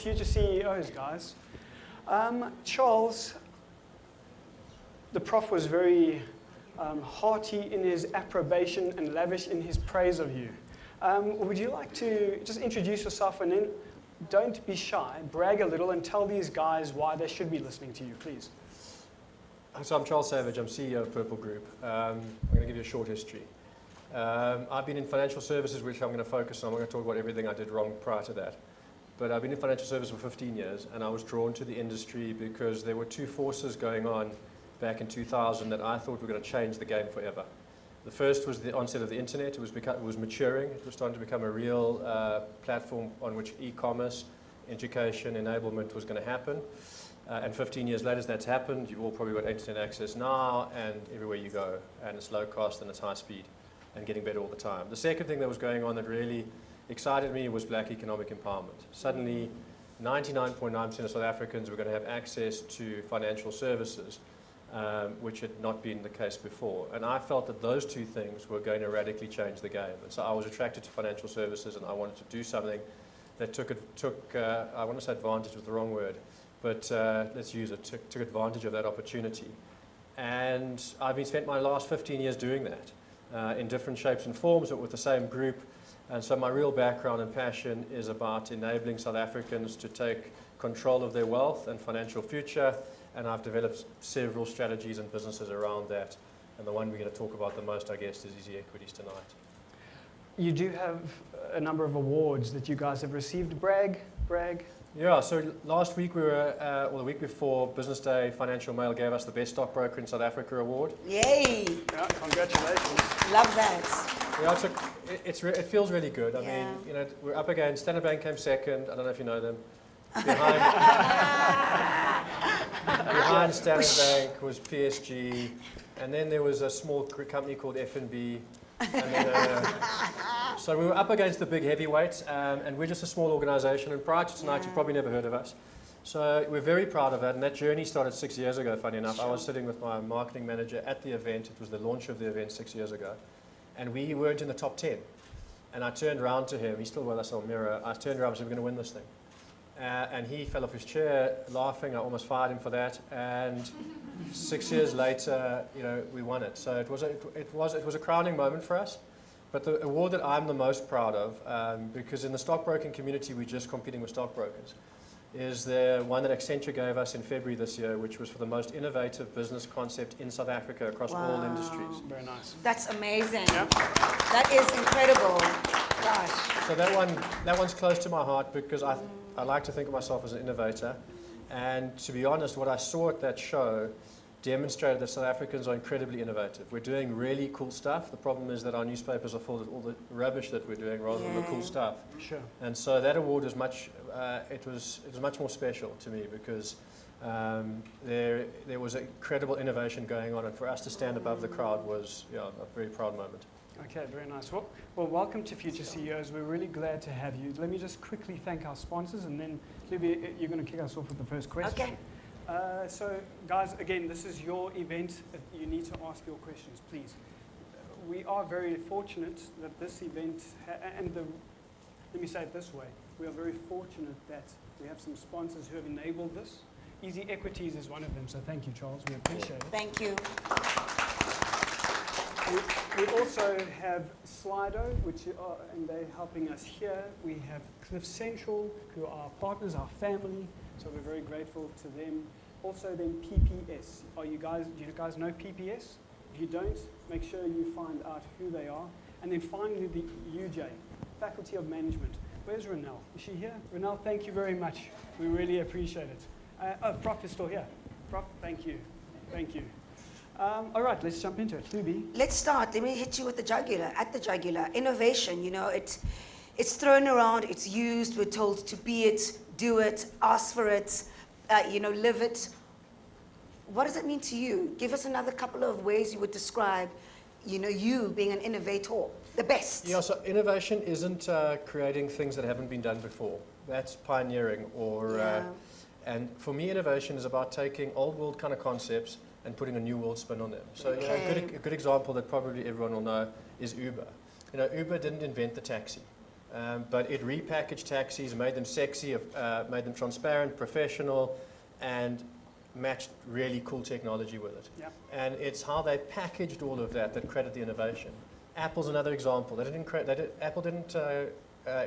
future CEOs, guys. Charles, the prof was very hearty in his approbation and lavish in his praise of you. Would you like to just introduce yourself and then don't be shy, brag a little and tell these guys why they should be listening to you, please. So I'm Charles Savage, I'm CEO of Purple Group. I'm going to give you a short history. I've been in financial services, which I'm going to focus on. I'm going to talk about everything I did wrong prior to that. But I've been in financial services for 15 years, and I was drawn to the industry because there were two forces going on back in 2000 that I thought were going to change the game forever. The first was the onset of the internet. It was maturing. It was starting to become a real platform on which e-commerce, education, enablement was going to happen. And 15 years later, as that's happened, you've all probably got internet access now, and everywhere you go, and it's low cost and it's high speed, and getting better all the time. The second thing that was going on that really excited me was black economic empowerment. Suddenly, 99.9% of South Africans were going to have access to financial services, which had not been the case before. And I felt that those two things were going to radically change the game. And so I was attracted to financial services, and I wanted to do something that took I want to say advantage was the wrong word, but let's use it, took advantage of that opportunity. And I've spent my last 15 years doing that in different shapes and forms, but with the same group. And so my real background and passion is about enabling South Africans to take control of their wealth and financial future. And I've developed several strategies and businesses around that. And the one we're going to talk about the most, I guess, is EasyEquities tonight. You do have a number of awards that you guys have received. Brag. Yeah, so last week the week before Business Day, Financial Mail gave us the Best Stockbroker in South Africa award. Yay! Yeah, congratulations. Love that. Yeah, it feels really good. I mean, we're up against, Standard Bank came second. I don't know if you know them. Behind Standard Bank was PSG, and then there was a small company called F&B. So we were up against the big heavyweights, and we're just a small organization. And prior to tonight, you've probably never heard of us. So we're very proud of that, and that journey started 6 years ago, funny enough. I was sitting with my marketing manager at the event. It was the launch of the event 6 years ago, and we weren't in the top 10. And I turned around to him. He's still with us on Mirror. I turned around and said, we're going to win this thing. And he fell off his chair laughing. I almost fired him for that. And 6 years later, we won it. So it was a crowning moment for us. But the award that I'm the most proud of, because in the stockbroking community, we're just competing with stockbrokers, is the one that Accenture gave us in February this year, which was for the most innovative business concept in South Africa across all industries. Very nice. That's amazing. Yep. That is incredible. Gosh. So that one's close to my heart because I like to think of myself as an innovator. And to be honest, what I saw at that show demonstrated that South Africans are incredibly innovative. We're doing really cool stuff. The problem is that our newspapers are full of all the rubbish that we're doing rather than the cool stuff. Sure. And so that award was it was much more special to me because there was incredible innovation going on, and for us to stand above the crowd was a very proud moment. Okay, very nice. Well, welcome to Future CEOs. We're really glad to have you. Let me just quickly thank our sponsors, and then, Hlubi, you're going to kick us off with the first question. Okay. So, guys, again, this is your event. You need to ask your questions, please. We are very fortunate that this event, let me say it this way, we are very fortunate that we have some sponsors who have enabled this. EasyEquities is one of them, so thank you, Charles. We appreciate it. Thank you. We also have Slido, and they're helping us here. We have Cliff Central, who are our partners, our family, so we're very grateful to them. Also then PPS. Do you guys know PPS? If you don't, make sure you find out who they are. And then finally the UJ, Faculty of Management. Where's Renelle? Is she here? Renelle, thank you very much. We really appreciate it. Prof is still here. Prof, thank you. Thank you. All right, let's jump into it. Hlubi. Let's start. Let me hit you with the jugular. At the jugular, innovation. It's thrown around. It's used. We're told to be it, do it, ask for it, live it. What does it mean to you? Give us another couple of ways you would describe, you being an innovator, the best. Yeah. So innovation isn't creating things that haven't been done before. That's pioneering, and for me, innovation is about taking old world kind of concepts and putting a new world spin on them. So a good example that probably everyone will know is Uber. Uber didn't invent the taxi. But it repackaged taxis, made them sexy, made them transparent, professional, and matched really cool technology with it. Yeah. And it's how they packaged all of that that created the innovation. Apple's another example. Apple didn't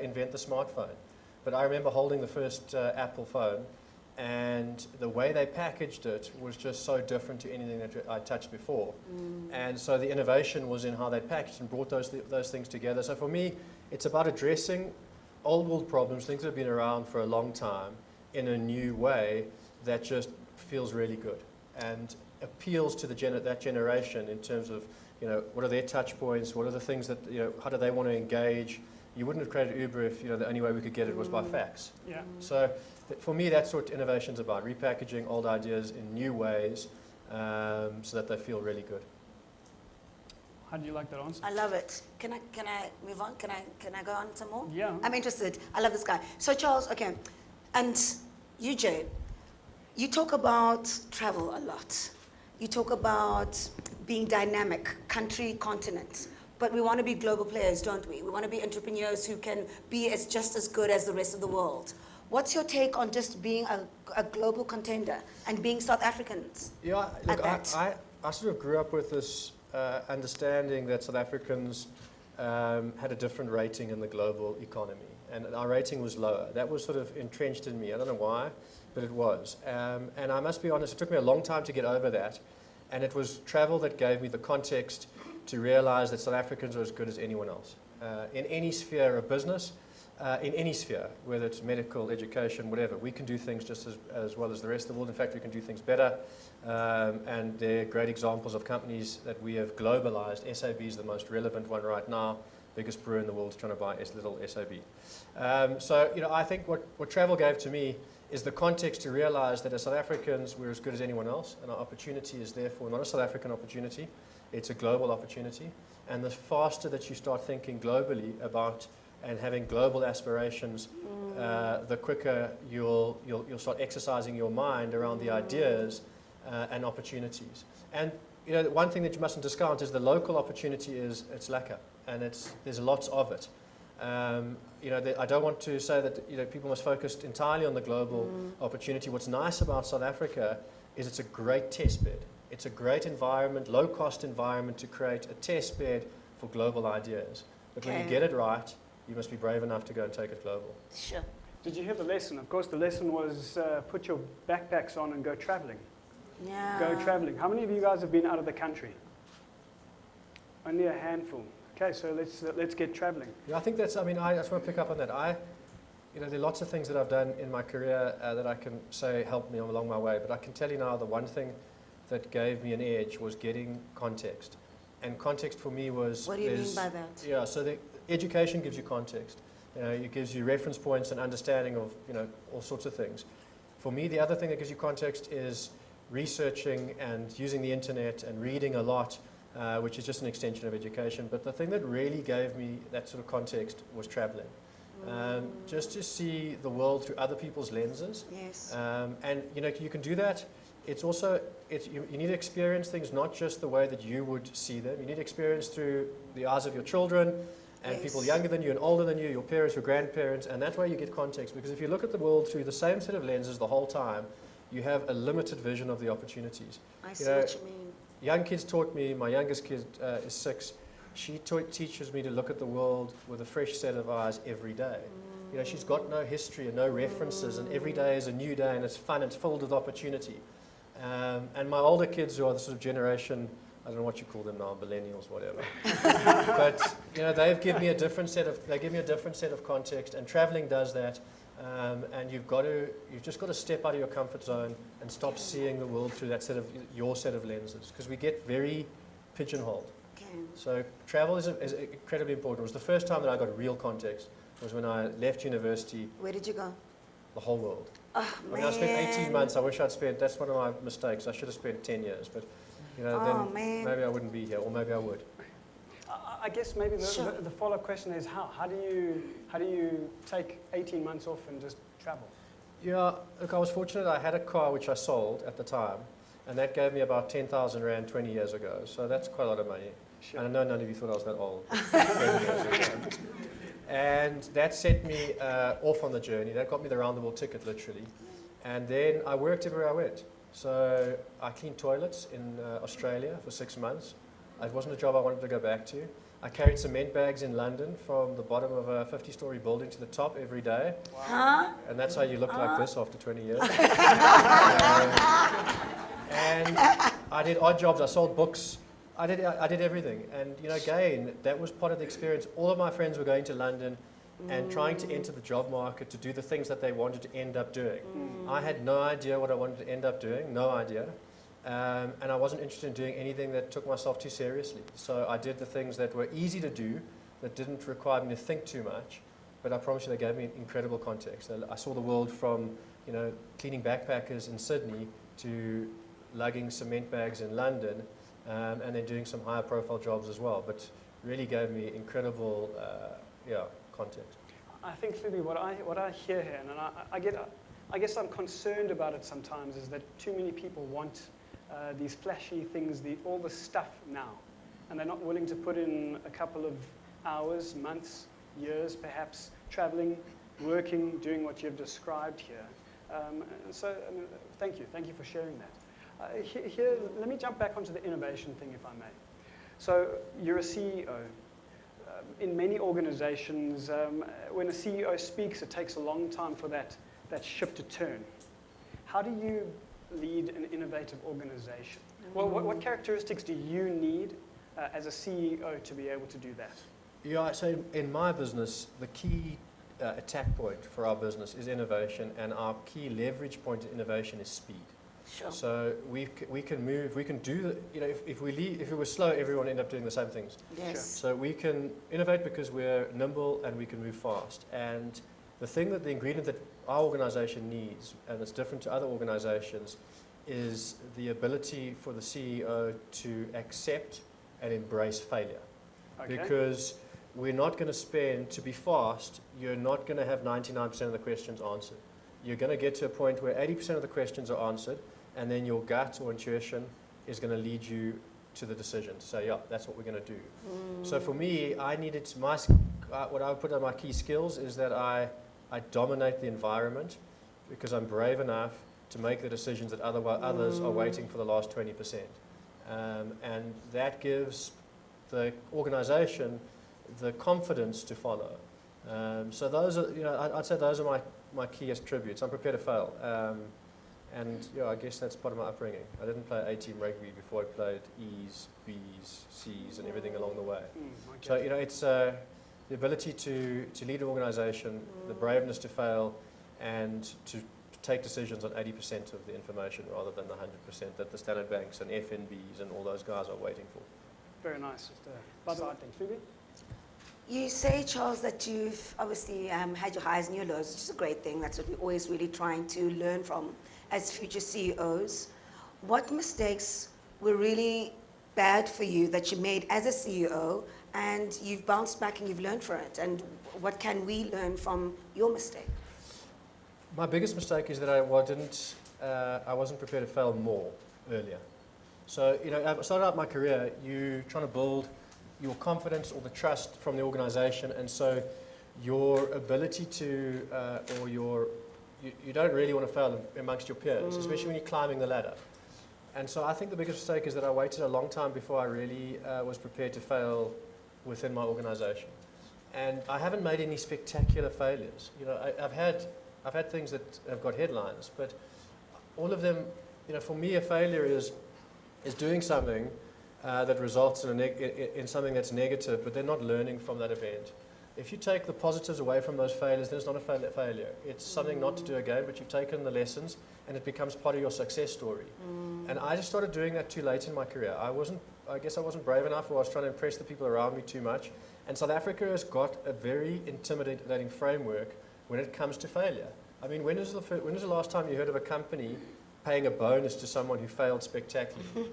invent the smartphone, but I remember holding the first Apple phone, and the way they packaged it was just so different to anything that I touched before. And so the innovation was in how they packaged and brought those things together. So for me, it's about addressing old world problems, things that have been around for a long time, in a new way that just feels really good and appeals to that generation in terms of, what are their touch points, what are the things that, how do they want to engage. You wouldn't have created Uber if, the only way we could get it was by fax. Yeah. So for me, that's what innovation's about, repackaging old ideas in new ways so that they feel really good. How do you like that answer? I love it. Can I move on? Can I go on some more? Yeah. I'm interested. I love this guy. So Charles, okay, and you, Jay, you talk about travel a lot. You talk about being dynamic, country, continent. But we want to be global players, don't we? We want to be entrepreneurs who can be just as good as the rest of the world. What's your take on just being a global contender and being South Africans? Yeah, look, I sort of grew up with this understanding that South Africans had a different rating in the global economy, and our rating was lower. That was sort of entrenched in me. I don't know why, but it was. And I must be honest, it took me a long time to get over that, and it was travel that gave me the context to realize that South Africans are as good as anyone else. In any sphere of business, in any sphere, whether it's medical, education, whatever, we can do things just as well as the rest of the world. In fact, we can do things better. And they're great examples of companies that we have globalized. SAB is the most relevant one right now. Biggest brewer in the world is trying to buy little SAB. So, I think what travel gave to me is the context to realize that as South Africans, we're as good as anyone else, and our opportunity is therefore not a South African opportunity, it's a global opportunity. And the faster that you start thinking globally about and having global aspirations, the quicker you'll start exercising your mind around the ideas and opportunities. And one thing that you mustn't discount is the local opportunity it's lekker, and there's lots of it. I don't want to say that people must focus entirely on the global opportunity. What's nice about South Africa is it's a great test bed. It's a great environment, low-cost environment to create a test bed for global ideas. But when you get it right, you must be brave enough to go and take it global. Sure. Did you hear the lesson? Of course, the lesson was put your backpacks on and go traveling. Yeah. Go traveling. How many of you guys have been out of the country? Only a handful. Okay, so let's get traveling. Yeah, I think I just want to pick up on that. There are lots of things that I've done in my career that I can say helped me along my way, but I can tell you now the one thing that gave me an edge was getting context. And context for me was... What do you mean by that? Yeah, so the education gives you context. It gives you reference points and understanding of all sorts of things. For me, the other thing that gives you context is researching and using the internet and reading a lot, which is just an extension of education. But the thing that really gave me that sort of context was traveling. Just to see the world through other people's lenses. Yes. And you can do that. It's also, you need to experience things not just the way that you would see them. You need to experience through the eyes of your children and people younger than you and older than you, your parents, your grandparents, and that's where you get context. Because if you look at the world through the same set of lenses the whole time, you have a limited vision of the opportunities. I see what you mean. Young kids taught me, my youngest kid is 6, she teaches me to look at the world with a fresh set of eyes every day. She's got no history and no references, and every day is a new day, and it's fun, it's filled with opportunity. And my older kids, who are the sort of generation, I don't know what you call them now, millennials, whatever. But they give me a different set of context, and traveling does that. And you've just got to step out of your comfort zone and stop seeing the world through your set of lenses, because we get very pigeonholed. Okay. So travel is incredibly important. It was the first time that I got real context. Was when I left university. Where did you go? The whole world. Oh, I spent 18 months. I wish I'd spent. That's one of my mistakes. I should have spent 10 years, but then maybe I wouldn't be here, or maybe I would. I guess maybe the follow-up question is how do you take 18 months off and just travel? Yeah, look, I was fortunate. I had a car which I sold at the time, and that gave me about 10,000 Rand 20 years ago. So that's quite a lot of money. Sure. And I know none of you thought I was that old. 20 years ago. And that set me off on the journey. That got me the round-the-world ticket, literally. And then I worked everywhere I went. So I cleaned toilets in Australia for 6 months. It wasn't a job I wanted to go back to. I carried cement bags in London from the bottom of a 50-story building to the top every day. Wow. Huh? And that's how you look like this after 20 years. And I did odd jobs. I sold books. I did everything. And again, that was part of the experience. All of my friends were going to London and trying to enter the job market to do the things that they wanted to end up doing. I had no idea what I wanted to end up doing, no idea. And I wasn't interested in doing anything that took myself too seriously. So I did the things that were easy to do, that didn't require me to think too much. But I promise you, they gave me incredible context. I saw the world from cleaning backpackers in Sydney to lugging cement bags in London, and then doing some higher profile jobs as well. But really gave me incredible context. I think, Hlubi, what I hear here, and I guess I'm concerned about it sometimes, is that too many people want these flashy things, all the stuff now, and they're not willing to put in a couple of hours, months, years, perhaps traveling, working, doing what you've described here. So, thank you for sharing that. Here, let me jump back onto the innovation thing, if I may. So, you're a CEO. In many organizations, when a CEO speaks, it takes a long time for that ship to turn. How do you lead an innovative organization? Well, what characteristics do you need as a CEO to be able to do that? Yeah, I'd say in my business, the key attack point for our business is innovation, and our key leverage point of innovation is speed. Sure. So we can move, we can do, if we were slow, everyone would end up doing the same things. Yes. Sure. So we can innovate because we're nimble and we can move fast. And the ingredient that our organization needs, and it's different to other organizations, is the ability for the CEO to accept and embrace failure. Okay. Because we're not going to spend, to be fast, you're not going to have 99% of the questions answered. You're going to get to a point where 80% of the questions are answered, and then your gut or intuition is going to lead you to the decision. So yeah, that's what we're going to do. So for me, I needed what I would put on my key skills is that I dominate the environment because I'm brave enough to make the decisions that others are waiting for the last 20%. And that gives the organization the confidence to follow. So those are, I'd say those are my key attributes. I'm prepared to fail. And I guess that's part of my upbringing. I didn't play A-team rugby before I played E's, B's, C's, and everything along the way. So it's the ability to lead an organization, the braveness to fail, and to take decisions on 80% of the information rather than the 100% that the Standard Banks and FNBs and all those guys are waiting for. Very nice. Exciting. Hlubi? You say, Charles, that you've obviously had your highs and your lows, which is a great thing. That's what we're always really trying to learn from as future CEOs. What mistakes were really bad for you that you made as a CEO, and you've bounced back and you've learned from it? And what can we learn from your mistake? My biggest mistake is that I wasn't prepared to fail more earlier. So, I started out my career, you trying to build your confidence or the trust from the organization, and so your ability to, you don't really want to fail amongst your peers, especially when you're climbing the ladder. And so I think the biggest mistake is that I waited a long time before I really was prepared to fail within my organization. And I haven't made any spectacular failures. I've had things that have got headlines, but all of them, for me, a failure is doing something that results in something that's negative, but they're not learning from that event. If you take the positives away from those failures, then it's not a failure. It's something not to do again, but you've taken the lessons, and it becomes part of your success story. And I just started doing that too late in my career. I guess I wasn't brave enough, or I was trying to impress the people around me too much. And South Africa has got a very intimidating framework when it comes to failure. I mean, when was the last time you heard of a company paying a bonus to someone who failed spectacularly?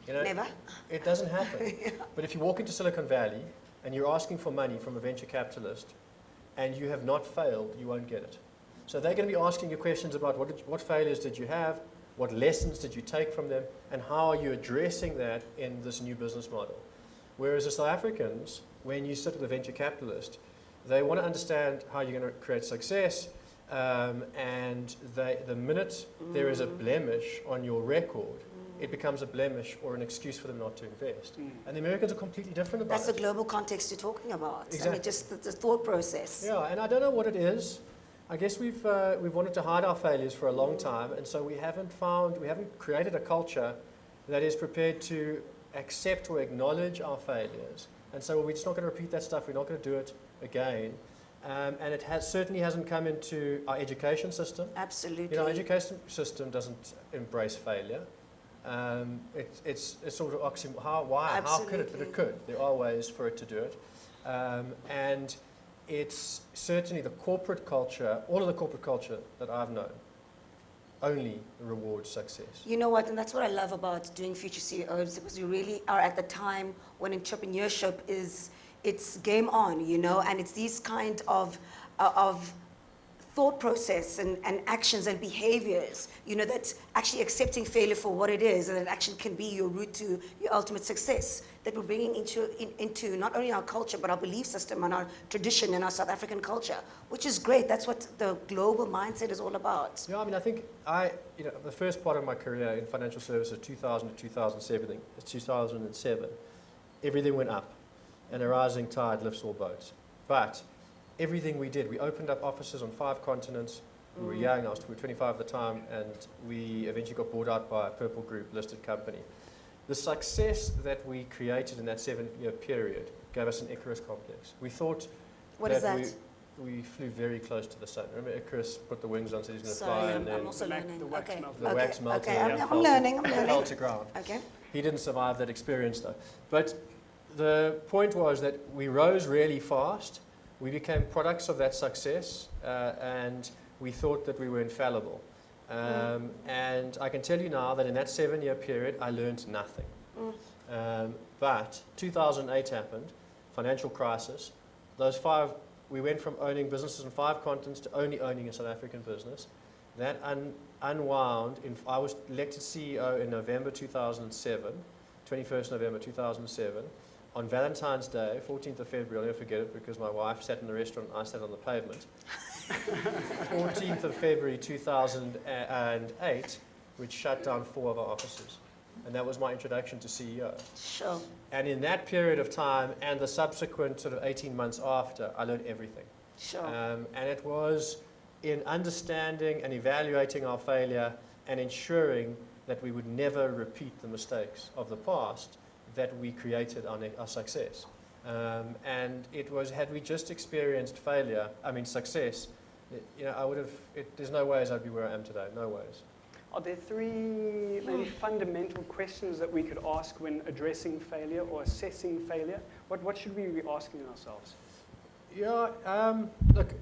Never. It doesn't happen. But if you walk into Silicon Valley and you're asking for money from a venture capitalist and you have not failed, you won't get it. So they're going to be asking you questions about what failures did you have, what lessons did you take from them, and how are you addressing that in this new business model. Whereas the South Africans, when you sit with a venture capitalist, They want to understand how you're going to create success, and the minute there is a blemish on your record, it becomes a blemish or an excuse for them not to invest. And the Americans are completely different about That's it. the global context you're talking about. Exactly. I mean, just the thought process. Yeah, and I don't know what it is. I guess we've wanted to hide our failures for a long time, and so we haven't created a culture that is prepared to accept or acknowledge our failures. And so we're just not going to repeat that stuff. We're not going to do it again. And it certainly hasn't come into our education system. Absolutely. You know, our education system doesn't embrace failure. It's sort of oxymoron. Why? How could it? But it could. There are ways for it to do it. And it's certainly the corporate culture, all of the corporate culture that I've known, only rewards success. You know what, and that's what I love about doing Future CEOs, because we really are at the time when entrepreneurship it's game on, you know, and it's these kind of thought process and actions and behaviors, you know, that's actually accepting failure for what it is, and it actually can be your route to your ultimate success, that we're bringing into not only our culture, but our belief system and our tradition and our South African culture, which is great. That's what the global mindset is all about. Yeah, I mean, I think the first part of my career in financial services, 2000 to 2007, everything went up, and a rising tide lifts all boats. But everything we did, we opened up offices on 5 continents. We were young, we were 25 at the time, and we eventually got bought out by a Purple Group listed company. The success that we created in that 7-year period gave us an Icarus complex. We thought What is that? We flew very close to the sun. Remember, Icarus put the wings on, so he's going to Sorry, fly, and then I'm also learning. the wax Okay. melted. the wax melted. Okay, and I'm learning. fell to ground. Okay. He didn't survive that experience, though. But the point was that we rose really fast. We became products of that success, and we thought that we were infallible. And I can tell you now that in that 7-year period, I learned nothing. But 2008 happened, financial crisis. We went from owning businesses in 5 continents to only owning a South African business. That unwound. I was elected CEO in November 2007, 21st November 2007. On Valentine's Day, 14th of February, I'll never forget it because my wife sat in the restaurant and I sat on the pavement. 14th of February 2008, which shut down 4 of our offices. And that was my introduction to CEO. Sure. And in that period of time and the subsequent sort of 18 months after, I learned everything. Sure. And it was in understanding and evaluating our failure and ensuring that we would never repeat the mistakes of the past that we created our success. And it was, had we just experienced success, there's no ways I'd be where I am today, no ways. Are there 3 maybe fundamental questions that we could ask when addressing failure or assessing failure? What should we be asking ourselves? Yeah, look,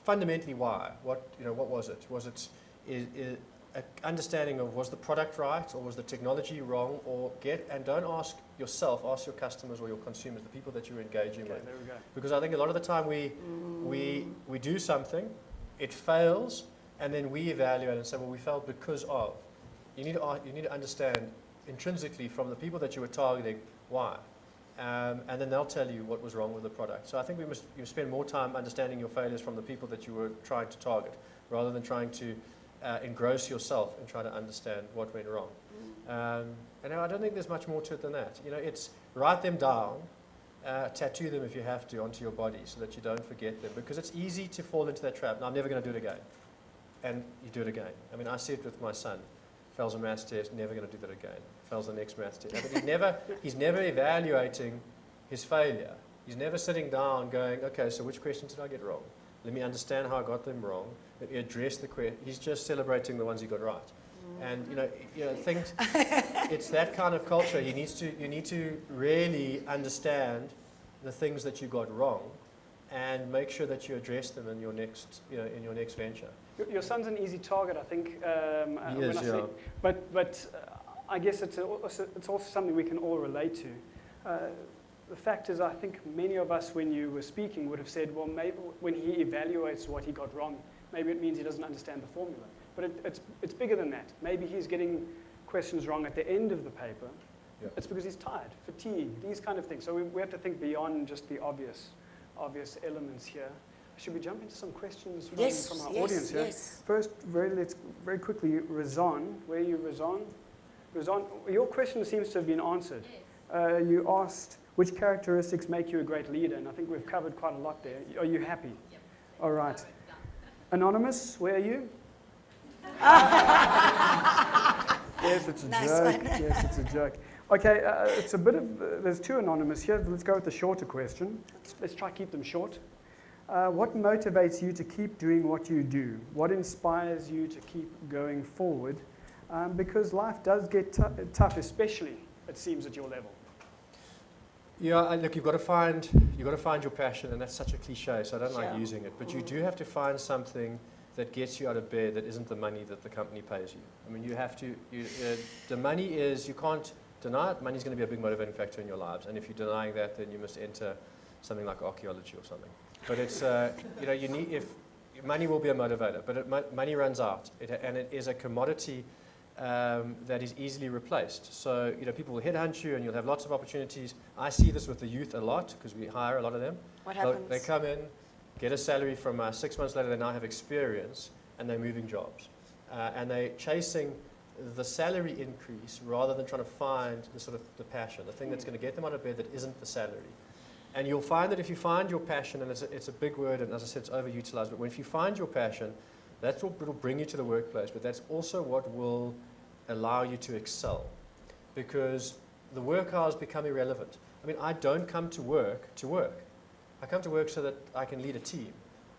fundamentally why? What was it? Was it an understanding of, was the product right, or was the technology wrong, don't ask yourself, ask your customers or your consumers, the people that you're engaging with. There we go. Because I think a lot of the time we do something, it fails, and then we evaluate and say, well, we failed because of. You need to understand intrinsically from the people that you were targeting why. And then they'll tell you what was wrong with the product. So I think you spend more time understanding your failures from the people that you were trying to target, rather than trying to engross yourself and try to understand what went wrong. And I don't think there's much more to it than that. It's write them down, tattoo them if you have to onto your body so that you don't forget them, because it's easy to fall into that trap. Now, I'm never going to do it again. And you do it again. I mean, I see it with my son. Fails a maths test, never going to do that again. Fails the next maths test. But he's never evaluating his failure. He's never sitting down going, okay, so which questions did I get wrong? Let me understand how I got them wrong. Let me address the question. He's just celebrating the ones he got right. And things. It's that kind of culture. You need to really understand the things that you got wrong, and make sure that you address them in your next venture. Your son's an easy target, I think. He is, yeah. But I guess it's also something we can all relate to. The fact is, I think many of us, when you were speaking, would have said, well, maybe when he evaluates what he got wrong, maybe it means he doesn't understand the formula. But it's bigger than that. Maybe he's getting questions wrong at the end of the paper. Yeah. It's because he's tired, fatigued, these kind of things. So we have to think beyond just the obvious obvious elements here. Should we jump into some questions from, Yes, from our yes, audience here? yes. First, let's very quickly, Razan, where are you, Razan? Razan, your question seems to have been answered. You asked, which characteristics make you a great leader? And I think we've covered quite a lot there. Are you happy? Yep. All right. Anonymous, where are you? Yes, it's a Nice joke. one. Yes, it's a joke. Okay, it's a bit of, there's two anonymous here. Let's go with the shorter question. Let's try to keep them short. What motivates you to keep doing what you do? What inspires you to keep going forward? Because life does get tough, especially, it seems, at your level. Yeah, look, you've got to find your passion, and that's such a cliche, so I don't like using it. But you do have to find something that gets you out of bed that isn't the money that the company pays you. I mean, you have to. The money is, you can't deny it. Money's going to be a big motivating factor in your lives, and if you're denying that, then you must enter something like archaeology or something. But it's you need, if money will be a motivator, but money runs out, and it is a commodity that is easily replaced. So people will headhunt you, and you'll have lots of opportunities. I see this with the youth a lot because we hire a lot of them. What happens? They come in, get a salary from us. 6 months later, they now have experience, and they're moving jobs, and they're chasing the salary increase rather than trying to find the passion, the thing that's going to get them out of bed that isn't the salary. And you'll find that if you find your passion, and it's a big word, and as I said, it's overutilized, but if you find your passion, that's what will bring you to the workplace, but that's also what will allow you to excel, because the work hours become irrelevant. I mean, I don't come to work. I come to work so that I can lead a team.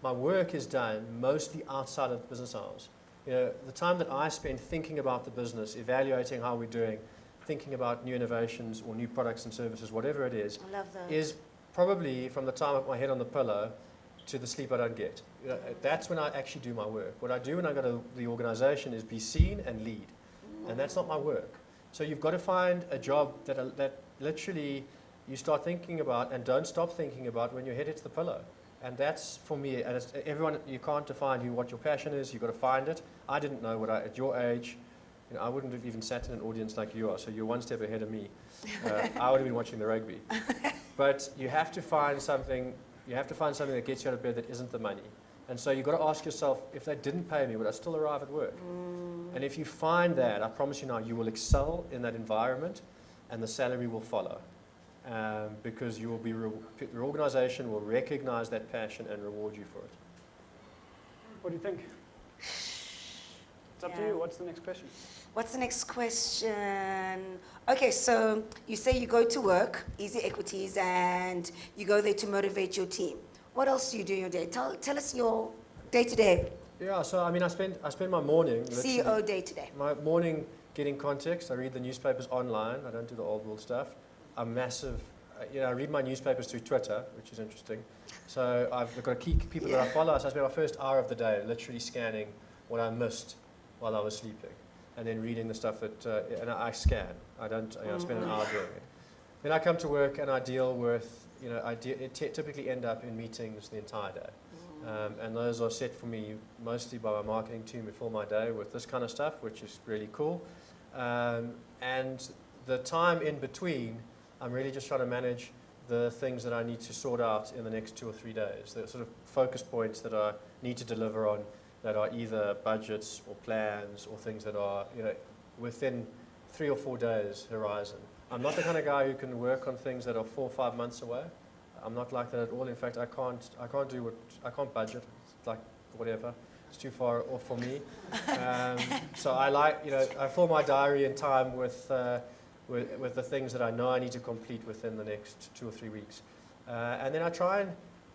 My work is done mostly outside of business hours. The time that I spend thinking about the business, evaluating how we're doing, thinking about new innovations or new products and services, whatever it is, I love that. is probably from the time I put my head on the pillow to the sleep I don't get. That's when I actually do my work. What I do when I go to the organization is be seen and lead. And that's not my work. So you've got to find a job that literally you start thinking about and don't stop thinking about when your head hits the pillow. And that's, for me, and it's, everyone, you can't define what your passion is. You've got to find it. I didn't know at your age, I wouldn't have even sat in an audience like you are, so you're one step ahead of me. I would have been watching the rugby. But you have to find something that gets you out of bed that isn't the money. And so you've got to ask yourself, if they didn't pay me, would I still arrive at work? And if you find that, I promise you now, you will excel in that environment, and the salary will follow. Because you will be your organization will recognize that passion and reward you for it. What do you think? It's up to you. What's the next question? What's the next question? Okay, so you say you go to work, EasyEquities, and you go there to motivate your team. What else do you do in your day? Tell us your day-to-day. Yeah, so I mean, I spend my morning. CEO day-to-day. My morning getting context. I read the newspapers online. I don't do the old world stuff. I'm massive. I read my newspapers through Twitter, which is interesting. So I've got key people that I follow. So I spend my first hour of the day literally scanning what I missed while I was sleeping, and then reading the stuff that, and I scan. I don't, spend an hour doing it. Then I come to work and I deal with, typically end up in meetings the entire day. And those are set for me mostly by my marketing team before my day with this kind of stuff, which is really cool. And the time in between, I'm really just trying to manage the things that I need to sort out in the next 2 or 3 days. The sort of focus points that I need to deliver on, that are either budgets or plans or things that are within 3 or 4 days horizon. I'm not the kind of guy who can work on things that are 4 or 5 months away. I'm not like that at all. In fact, I can't budget. It's like whatever. It's too far off for me. So I like, I fill my diary in time with the things that I know I need to complete within the next 2 or 3 weeks. And then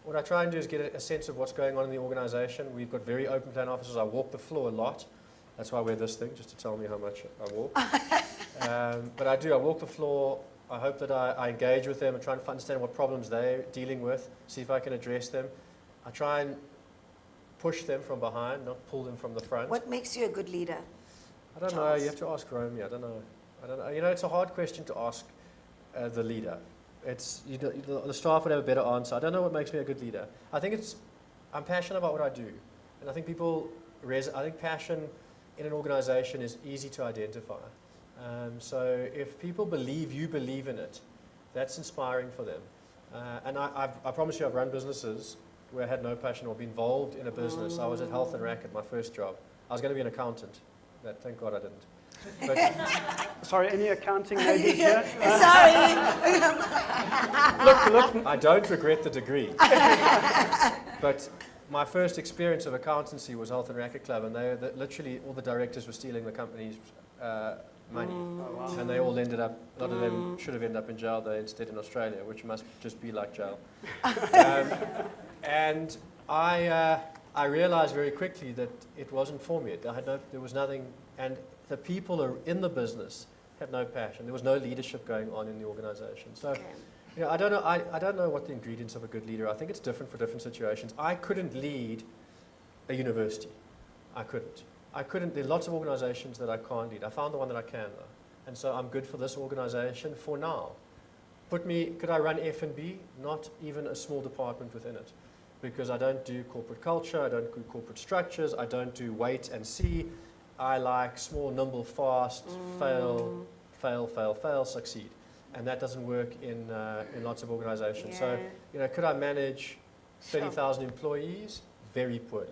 what I try and do is get a sense of what's going on in the organization. We've got very open plan offices. I walk the floor a lot. That's why I wear this thing, just to tell me how much I walk. But I walk the floor. I hope that I engage with them and try and understand what problems they're dealing with, see if I can address them. I try and push them from behind, not pull them from the front. What makes you a good leader? I don't know. You have to ask Romy. I don't know. It's a hard question to ask the leader. It's the staff would have a better answer. I don't know what makes me a good leader. I think I'm passionate about what I do, and I think I think passion in an organization is easy to identify. So if people believe you believe in it, that's inspiring for them. And I promise you, I've run businesses where I had no passion or been involved in a business. I was at Health and Racket, my first job. I was going to be an accountant. Thank God I didn't. But Sorry, any accounting majors here? Sorry. Look. I don't regret the degree. But my first experience of accountancy was Health and Racket Club, and literally all the directors were stealing the company's money. Oh, wow. And they all ended up, a lot of them should have ended up in jail, they're instead in Australia, which must just be like jail. And I realized very quickly that it wasn't for me. There was nothing, and the people in the business had no passion. There was no leadership going on in the organization. So, you know, I don't know what the ingredients of a good leader are. I think it's different for different situations. I couldn't lead a university. I couldn't. There are lots of organizations that I can't lead. I found the one that I can, though. And so I'm good for this organization for now. Could I run F&B? Not even a small department within it. Because I don't do corporate culture, I don't do corporate structures, I don't do wait and see. I like small, nimble, fast, fail, succeed. And that doesn't work in lots of organizations. Yeah. So, you know, could I manage 30,000 employees? Very poorly.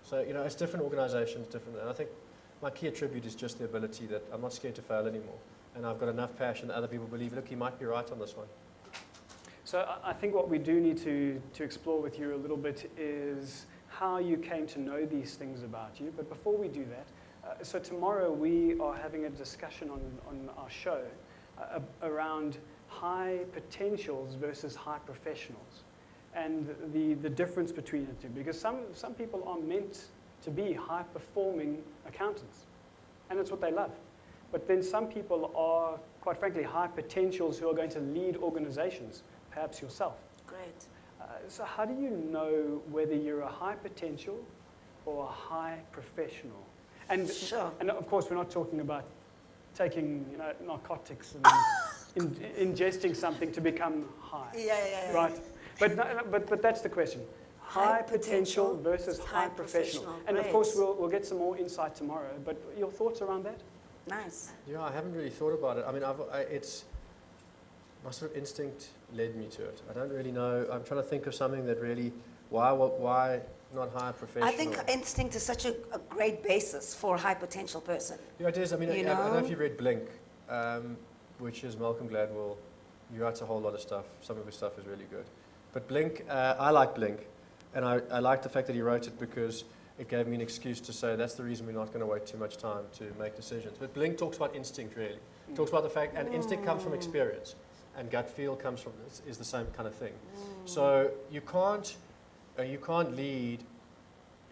So, you know, it's different organizations, different. And I think my key attribute is just the ability that I'm not scared to fail anymore. And I've got enough passion that other people believe, look, he might be right on this one. So I think what we do need to explore with you a little bit is how you came to know these things about you. But before we do that, so tomorrow we are having a discussion on our show around high potentials versus high professionals, and the difference between the two. Because some people are meant to be high-performing accountants, and it's what they love. But then some people are, quite frankly, high potentials who are going to lead organizations, perhaps yourself. Great. So how do you know whether you're a high potential or a high professional? And, Sure. and of course, we're not talking about taking narcotics and ingesting something to become high. Yeah. Right. But that's the question. High potential versus high professional. And of course, we'll get some more insight tomorrow. But your thoughts around that? Nice. Yeah, I haven't really thought about it. I mean, it's my sort of instinct led me to it. I don't really know. I'm trying to think of something that really, why not high professional? I think instinct is such a great basis for a high potential person. Yeah, it is. I mean, I You don't know know? if you've read Blink, which is Malcolm Gladwell. He writes a whole lot of stuff. Some of his stuff is really good. But Blink, I like Blink, and I like the fact that he wrote it because it gave me an excuse to say that's the reason we're not going to wait too much time to make decisions. But Blink talks about instinct, really. Talks about the fact, and instinct comes from experience, and gut feel comes from, is the same kind of thing. So you can't lead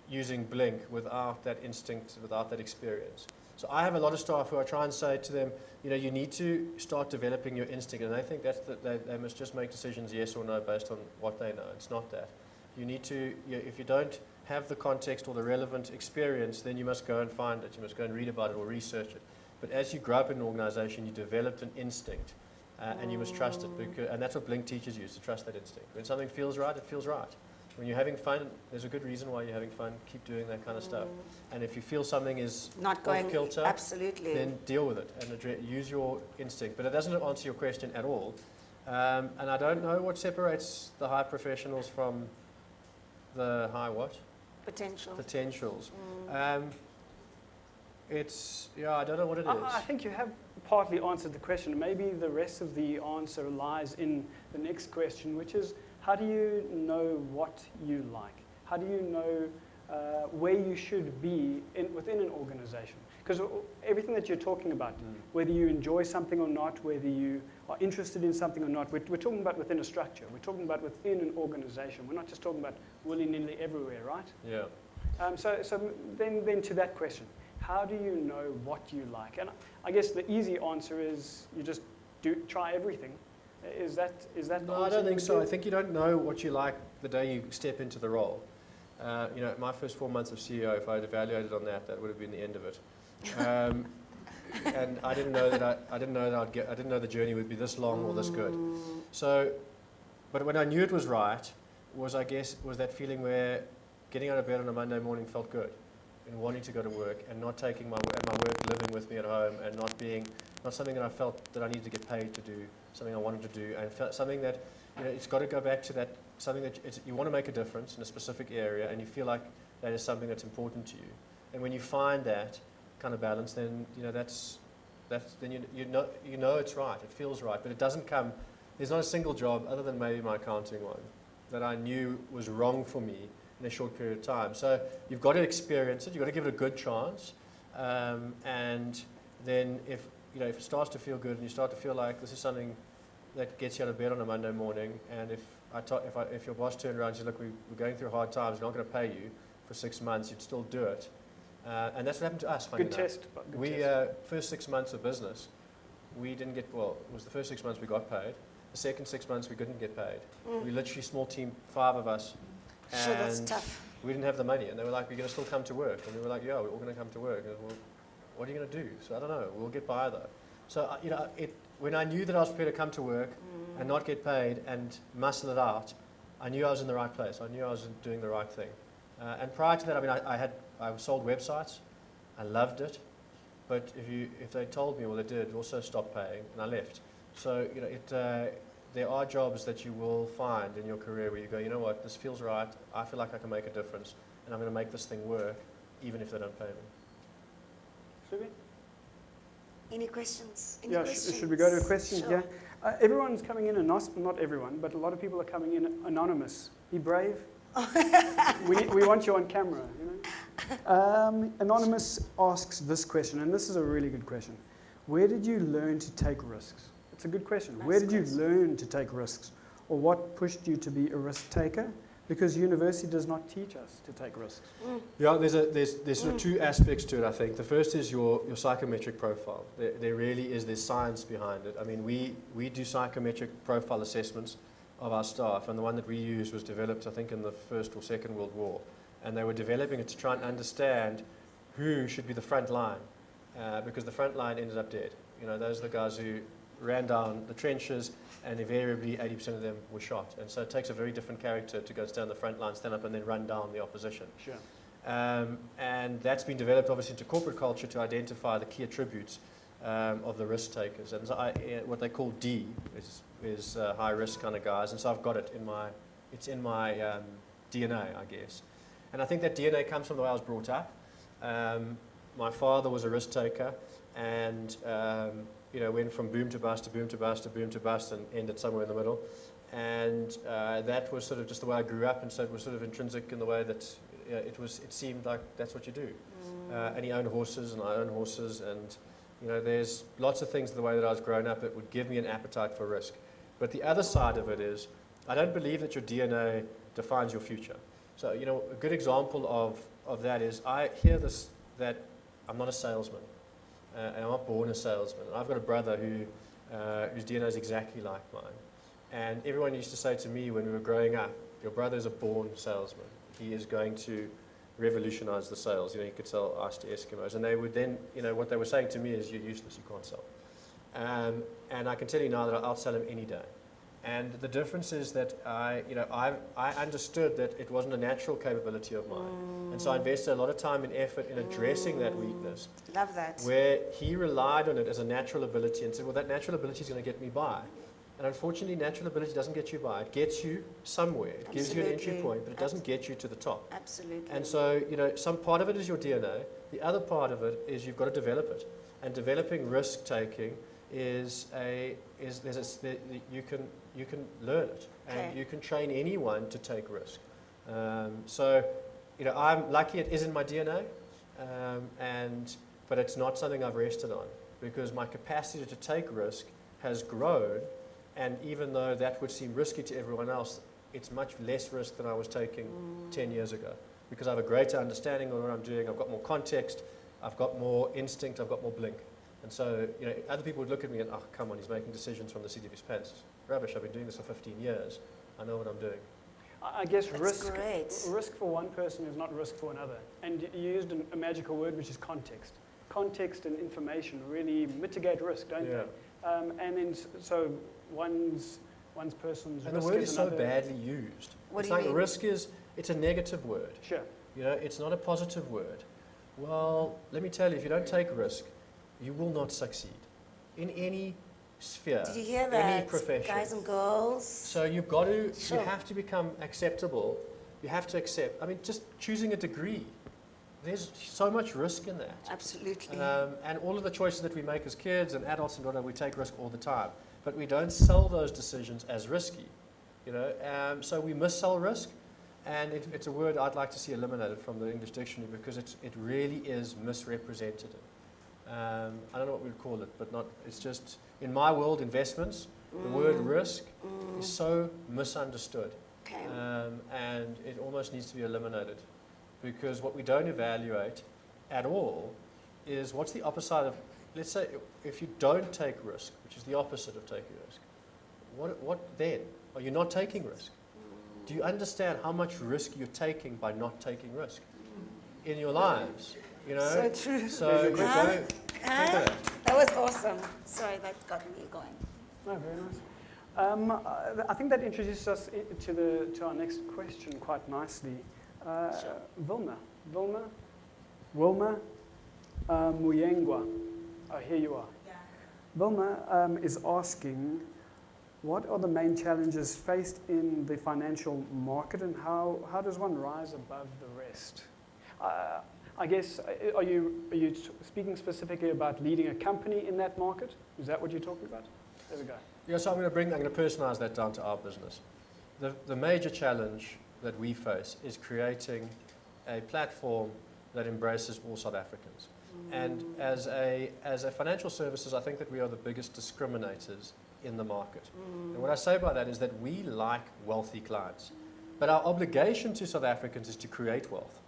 using Blink without that instinct, without that experience. So I have a lot of staff who I try and say to them, you know, you need to start developing your instinct, and they think they must just make decisions yes or no based on what they know. It's not that. You need to, if you don't have the context or the relevant experience, then you must go and find it. You must go and read about it or research it. But as you grow up in an organization, you developed an instinct, and you must trust it. And that's what Blink teaches you, is to trust that instinct. When something feels right, it feels right. When you're having fun, there's a good reason why you're having fun. Keep doing that kind of stuff. And if you feel something is Not going off kilter, absolutely. then deal with it and use your instinct. But it doesn't answer your question at all. And I don't know what separates the high professionals from the high what? Potentials. I don't know what it is. I think you have partly answered the question. Maybe the rest of the answer lies in the next question, which is, how do you know what you like? How do you know where you should be within an organization? Because everything that you're talking about, whether you enjoy something or not, whether you are interested in something or not, we're talking about within a structure. We're talking about within an organization. We're not just talking about willy-nilly everywhere, right? Yeah. So then to that question, how do you know what you like? And I guess the easy answer is you just try everything. Is that No, I don't think so. I think you don't know what you like the day you step into the role. My first 4 months of CEO, if I had evaluated on that, that would have been the end of it. And I didn't know that I didn't know the journey would be this long or this good. So, but when I knew it was right, was that feeling where getting out of bed on a Monday morning felt good, and wanting to go to work and not taking my work living with me at home, and not something that I felt that I needed to get paid to do, something I wanted to do, and something that it's got to go back to that, something that you want to make a difference in a specific area, and you feel like that is something that's important to you. And when you find that kind of balance, then then you know it's right. It feels right, but it doesn't come. There's not a single job, other than maybe my accounting one, that I knew was wrong for me in a short period of time. So you've got to experience it. You've got to give it a good chance, and then if it starts to feel good and you start to feel like this is something that gets you out of bed on a Monday morning, and if your boss turned around and said, look, we're going through hard times, we're not going to pay you for 6 months, you'd still do it. And that's what happened to us. Good test. First 6 months of business, we didn't get, well, it was the first 6 months we got paid. The second 6 months we couldn't get paid. We literally, small team, 5 of us. Sure, that's tough. We didn't have the money, and they were like, "We're going to still come to work," and we were like, "Yeah, we're all going to come to work." And well, what are you going to do? So I don't know. We'll get by though. So when I knew that I was prepared to come to work and not get paid and muscle it out, I knew I was in the right place. I knew I was doing the right thing. And prior to that, I mean, I sold websites. I loved it, but if they told me, well, they did also stop paying, and I left. So there are jobs that you will find in your career where you go, you know what, this feels right. I feel like I can make a difference, and I'm going to make this thing work, even if they don't pay me. Hlubi? Any questions? Should we go to questions? Sure. Yeah. Everyone's coming in, not everyone, but a lot of people are coming in anonymous. Be brave. we want you on camera, Anonymous asks this question, and this is a really good question. Where did you learn to take risks? It's a good question. Where did you learn to take risks? Or what pushed you to be a risk taker? Because university does not teach us to take risks. Yeah, there's sort of 2 aspects to it, I think. The first is your psychometric profile. There really is, there's science behind it. I mean, we do psychometric profile assessments of our staff, and the one that we used was developed, I think, in the First or Second World War. And they were developing it to try and understand who should be the front line, because the front line ended up dead. Those are the guys who ran down the trenches, and invariably 80% of them were shot. And so it takes a very different character to go stand on the front line, stand up, and then run down the opposition. Sure. And that's been developed, obviously, into corporate culture to identify the key attributes of the risk takers. And so what they call D is high risk kind of guys. And so I've got it in my DNA, I guess. And I think that DNA comes from the way I was brought up. My father was a risk taker, and went from boom to bust to boom to bust to boom to bust, and ended somewhere in the middle. And that was sort of just the way I grew up, and so it was sort of intrinsic in the way that it seemed like that's what you do. And he owned horses, and I own horses, and there's lots of things in the way that I was growing up that would give me an appetite for risk. But the other side of it is, I don't believe that your DNA defines your future. So, a good example of that is I hear this, that I'm not a salesman, and I'm not born a salesman. I've got a brother whose DNA is exactly like mine. And everyone used to say to me when we were growing up, your brother is a born salesman. He is going to revolutionize the sales. You could sell ice to Eskimos. And they would then, what they were saying to me is, you're useless, you can't sell. And I can tell you now that I'll sell him any day. And the difference is that I understood that it wasn't a natural capability of mine. And so I invested a lot of time and effort in addressing that weakness. Love that. Where he relied on it as a natural ability and said, well, that natural ability is going to get me by. And unfortunately, natural ability doesn't get you by. It gets you somewhere. It gives you an entry point, but it doesn't get you to the top. Absolutely. And so, some part of it is your DNA. The other part of it is you've got to develop it. And developing risk-taking you can learn it, and you can train anyone to take risk. So, I'm lucky it is in my DNA, but it's not something I've rested on, because my capacity to take risk has grown, and even though that would seem risky to everyone else, it's much less risk than I was taking 10 years ago, because I have a greater understanding of what I'm doing. I've got more context, I've got more instinct, I've got more blink. And so, other people would look at me and, oh, come on, he's making decisions from the seat of his pants. Rubbish, I've been doing this for 15 years. I know what I'm doing. I guess That's risk for one person is not risk for another. And you used a magical word, which is context. Context and information really mitigate risk, don't they? And then, so one's person's and risk the word is is another. So badly used. What it's do you like mean? risk it's a negative word. Sure. It's not a positive word. Well, let me tell you, if you don't take risk, you will not succeed in any sphere, Did you hear any that, profession. guys and girls? So you've got to, Sure. you have to become acceptable. You have to accept. I mean, just choosing a degree. There's so much risk in that. Absolutely. And all of the choices that we make as kids and adults and whatever, we take risk all the time. But we don't sell those decisions as risky. You know, so we missell risk. And it's a word I'd like to see eliminated from the English dictionary because it really is misrepresented. I don't know what we'd call it, but not. It's just, in my world, investments, the word risk is so misunderstood. Okay. And it almost needs to be eliminated. Because what we don't evaluate at all is what's the opposite of, let's say, if you don't take risk, which is the opposite of taking risk, what then? Are you not taking risk? Do you understand how much risk you're taking by not taking risk in your lives? You know? So true. So you've got to think of that. That was awesome. Sorry, that got me going. Oh, very nice. I think that introduces us to our next question quite nicely. Sure. Wilma Muyengwa. Oh, here you are. Yeah. Wilma is asking, what are the main challenges faced in the financial market and how does one rise above the rest? I guess, are you speaking specifically about leading a company in that market? Is that what you're talking about? There we go. Yeah, so I'm going to personalize that down to our business. The major challenge that we face is creating a platform that embraces all South Africans. And as a financial services, I think that we are the biggest discriminators in the market. And what I say by that is that we like wealthy clients. But our obligation to South Africans is to create wealth,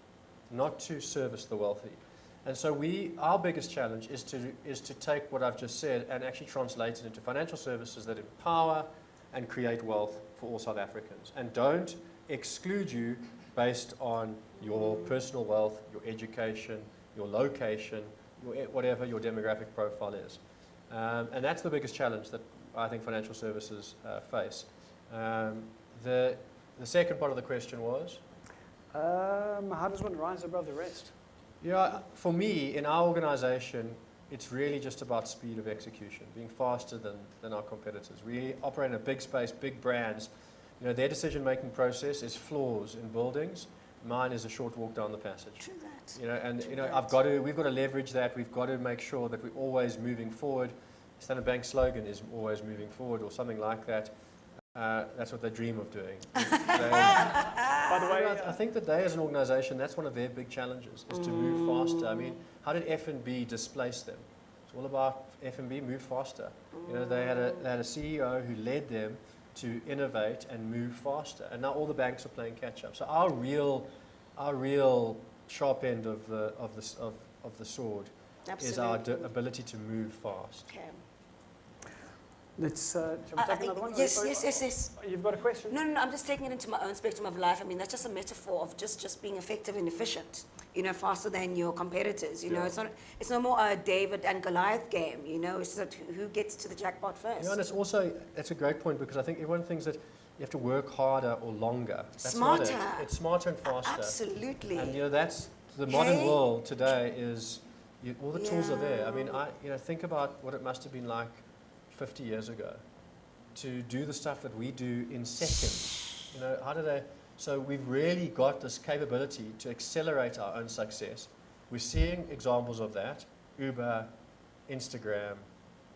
not to service the wealthy. And so our biggest challenge is to take what I've just said and actually translate it into financial services that empower and create wealth for all South Africans. And don't exclude you based on your personal wealth, your education, your location, whatever your demographic profile is. And that's the biggest challenge that I think financial services face. The second part of the question was? How does one rise above the rest? Yeah, for me, in our organization, it's really just about speed of execution, being faster than our competitors. We operate in a big space, big brands. You know, their decision-making process is floors in buildings. Mine is a short walk down the passage. True that. You know, and you know, we've got to leverage that. We've got to make sure that we're always moving forward. Standard Bank slogan is always moving forward, or something like that. That's what they dream of doing. By the way, I think that they, as an organisation, that's one of their big challenges, is to move faster. I mean, how did F&B displace them? It's all about F&B, move faster. You know, they had a CEO who led them to innovate and move faster, and now all the banks are playing catch up. So our real sharp end of the sword is our ability to move fast. Okay. shall we take another one? Yes. You've got a question? No, I'm just taking it into my own spectrum of life. I mean, that's just a metaphor of just being effective and efficient, you know, faster than your competitors. You know, it's no more a David and Goliath game, you know, it's that who gets to the jackpot first. You know, and it's a great point, because I think everyone thinks that you have to work harder or longer. That's Smarter. not it. It's smarter and faster. Absolutely. And you know, that's the modern world today is all the tools are there. I mean, think about what it must have been like 50 years ago to do the stuff that we do in seconds. You know, so we've really got this capability to accelerate our own success. We're seeing examples of that. Uber, Instagram.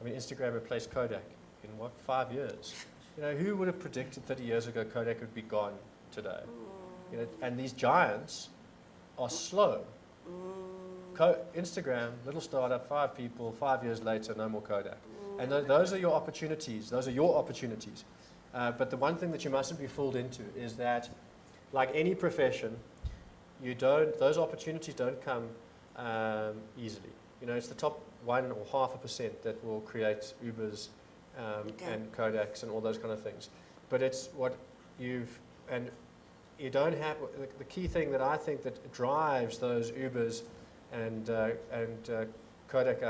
I mean, Instagram replaced Kodak in 5 years? You know, who would have predicted 30 years ago Kodak would be gone today? You know, and these giants are slow. Instagram, little startup, 5 people, 5 years later, no more Kodak. And those are your opportunities. But the one thing that you mustn't be fooled into is that, like any profession, those opportunities don't come easily. You know, it's the top 1% or 0.5% that will create Ubers and Kodaks and all those kind of things. But it's what you don't have. The key thing that I think that drives those Ubers and Kodak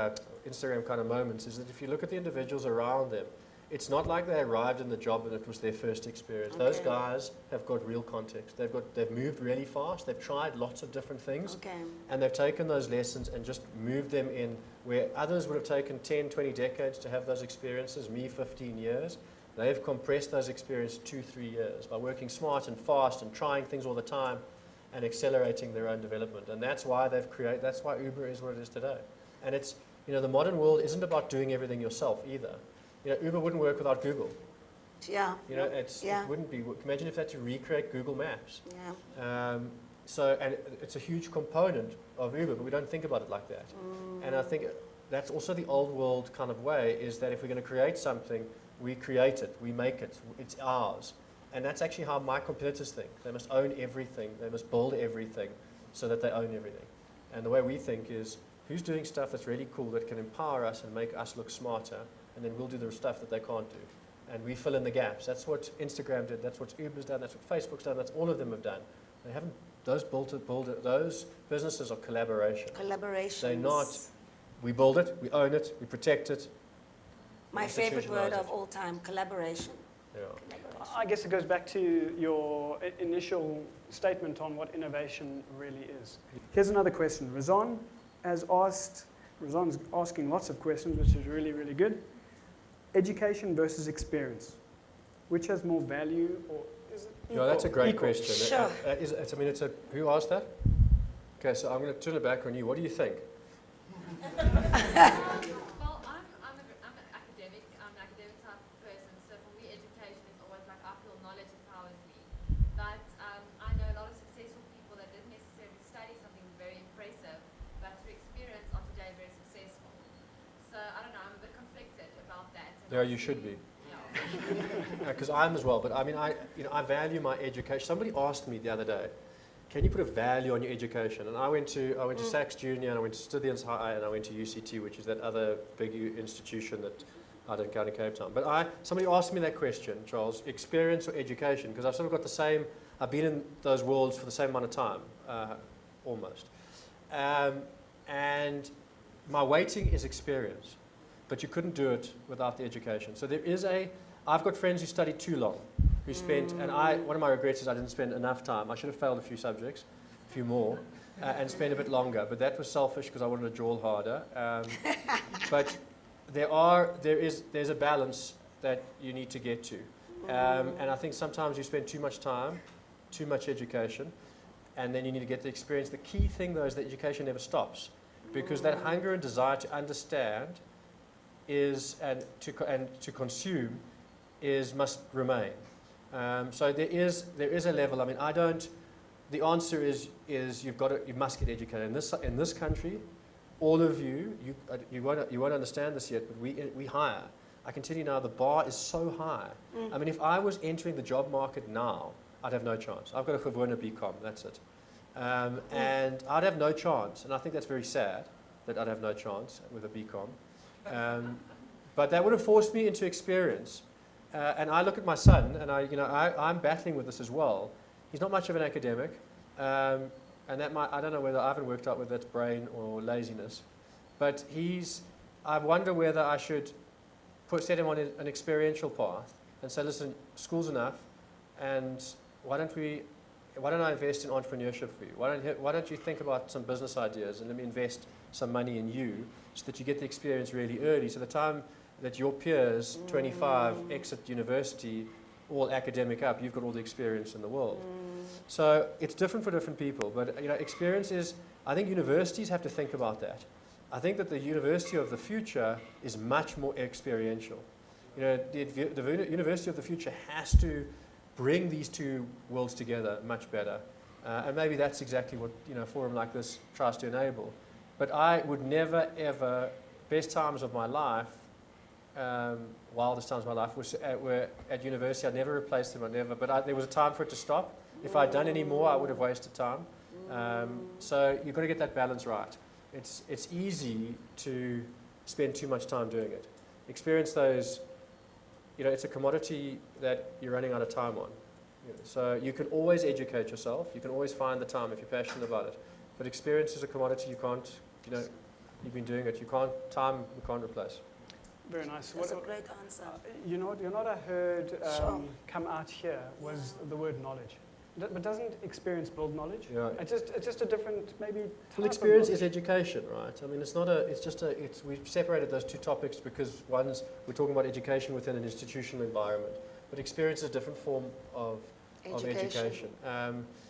Instagram kind of moments is that if you look at the individuals around them it's not like they arrived in the job and it was their first experience. Okay. Those guys have got real context. They've moved really fast. They've tried lots of different things. Okay. And they've taken those lessons and just moved them in where others would have taken 10, 20 decades to have those experiences, me 15 years. They've compressed those experiences 2, 3 years by working smart and fast and trying things all the time and accelerating their own development. And that's why that's why Uber is what it is today. And it's, the modern world isn't about doing everything yourself either. Uber wouldn't work without Google. Yeah. It wouldn't be. Imagine if they had to recreate Google Maps. Yeah. And it's a huge component of Uber, but we don't think about it like that. And I think that's also the old world kind of way, is that if we're going to create something, we create it, we make it, it's ours. And that's actually how my competitors think. They must own everything, they must build everything so that they own everything. And the way we think is, who's doing stuff that's really cool that can empower us and make us look smarter, and then we'll do the stuff that they can't do. And we fill in the gaps. That's what Instagram did, that's what Uber's done, that's what Facebook's done, that's all of them have done. They haven't, those businesses are collaboration. Collaboration. They're not, we build it, we own it, we protect it. My favorite word of all time, collaboration. Yeah. I guess it goes back to your initial statement on what innovation really is. Here's another question. Razan's asking lots of questions, which is really, really good. Education versus experience. Which has more value, or is it equal? Yeah, that's a great Equal. question. Sure. Who asked that? Okay, so I'm going to turn it back on you. What do you think? Well, I'm an academic. I'm an academic type of person. So for me, education is always like I feel knowledge empowers me. But I know a lot of successful people that didn't necessarily study something very impressive, but through experience are today very successful. So I don't know. I'm a bit conflicted about that. Yeah, you should be. Because I'm as well. But I mean, I value my education. Somebody asked me the other day, can you put a value on your education? And I went to Saks Junior, and I went to Studians High, and I went to UCT, which is that other big institution that I don't count in Cape Town. But somebody asked me that question, Charles, experience or education? Because I've sort of got the same, I've been in those worlds for the same amount of time, almost. And my weighting is experience, but you couldn't do it without the education. So I've got friends who studied too long, who spent, and one of my regrets is I didn't spend enough time. I should have failed a few subjects, a few more, and spent a bit longer. But that was selfish because I wanted to draw harder. But there's a balance that you need to get to. And I think sometimes you spend too much time, too much education, and then you need to get the experience. The key thing, though, is that education never stops, because that hunger and desire to understand and to consume must remain. So there is a level. I mean, the answer is you must get educated. In this country, all of you won't understand this yet, but we hire. I can tell you now, the bar is so high. I mean, if I was entering the job market now, I'd have no chance. I've got a gewone BCom, that's it. And I'd have no chance, and I think that's very sad that I'd have no chance with a BCom. But that would have forced me into experience. And I look at my son, and I'm battling with this as well. He's not much of an academic, and I don't know whether I haven't worked out whether that's brain or laziness, but I wonder whether I should set him on an experiential path and say, listen, school's enough, and why don't I invest in entrepreneurship for you? Why don't you think about some business ideas, and let me invest some money in you so that you get the experience really early, so the time that your peers, 25, exit university, all academic up, you've got all the experience in the world. So it's different for different people, but experience is, I think universities have to think about that. I think that the university of the future is much more experiential. The university of the future has to bring these two worlds together much better. And maybe that's exactly what a forum like this tries to enable. But I would never, ever, best times of my life, wildest times of my life were at university. I'd never replaced them, but there was a time for it to stop. If I'd done any more, I would have wasted time. So you've got to get that balance right. It's easy to spend too much time doing it. Experience those, it's a commodity that you're running out of time on. So you can always educate yourself. You can always find the time if you're passionate about it. But experience is a commodity you can't, you've been doing it. You can't replace. Very nice. That's a great answer. You know what I heard Sure. come out here was the word knowledge. But doesn't experience build knowledge? Yeah. It's just a different, maybe, type Well, of experience is knowledge. education, right? I mean, we've separated those two topics because we're talking about education within an institutional environment, but experience is a different form of education.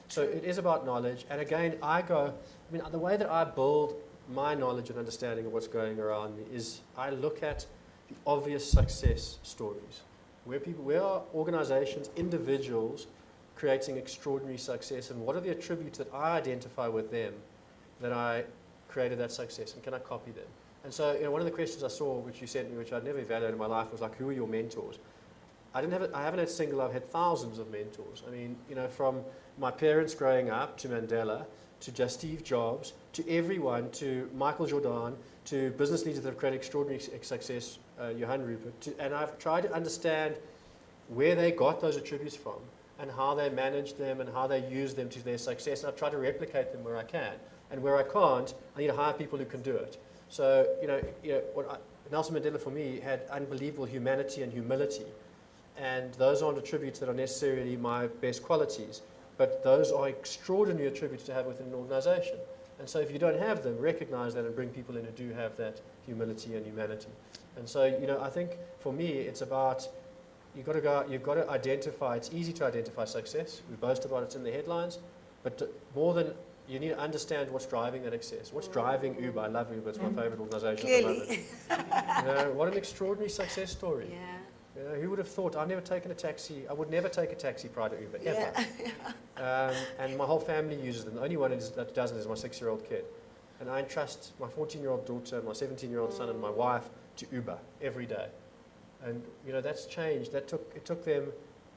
So it is about knowledge, and again, the way that I build my knowledge and understanding of what's going around me is I look at the obvious success stories, where are organizations, individuals, creating extraordinary success, and what are the attributes that I identify with them that I created that success, and can I copy them? And so, one of the questions I saw, which you sent me, which I'd never evaluated in my life, was like, who are your mentors? I haven't had a single, I've had thousands of mentors. I mean, from my parents growing up, to Mandela, to just Steve Jobs, to everyone, to Michael Jordan, to business leaders that have created extraordinary success, Johan Rupert, and I've tried to understand where they got those attributes from, and how they manage them and how they use them to their success. And I've tried to replicate them where I can. And where I can't, I need to hire people who can do it. So, Nelson Mandela for me had unbelievable humanity and humility. And those aren't attributes that are necessarily my best qualities, but those are extraordinary attributes to have within an organization. And so if you don't have them, recognize that and bring people in who do have that humility and humanity. And so, I think for me, it's about you've got to identify, it's easy to identify success. We boast about it's in the headlines, but more than, you need to understand what's driving that success. What's driving Uber? I love Uber, it's my favorite organization Clearly. at the moment. What an extraordinary success story. Yeah. Who would have thought? I've never taken a taxi. I would never take a taxi prior to Uber, ever. Yeah. And my whole family uses them. The only one that doesn't is my 6-year-old kid. And I entrust my 14-year-old daughter, my 17-year-old son, and my wife to Uber every day. And that's changed. It took them,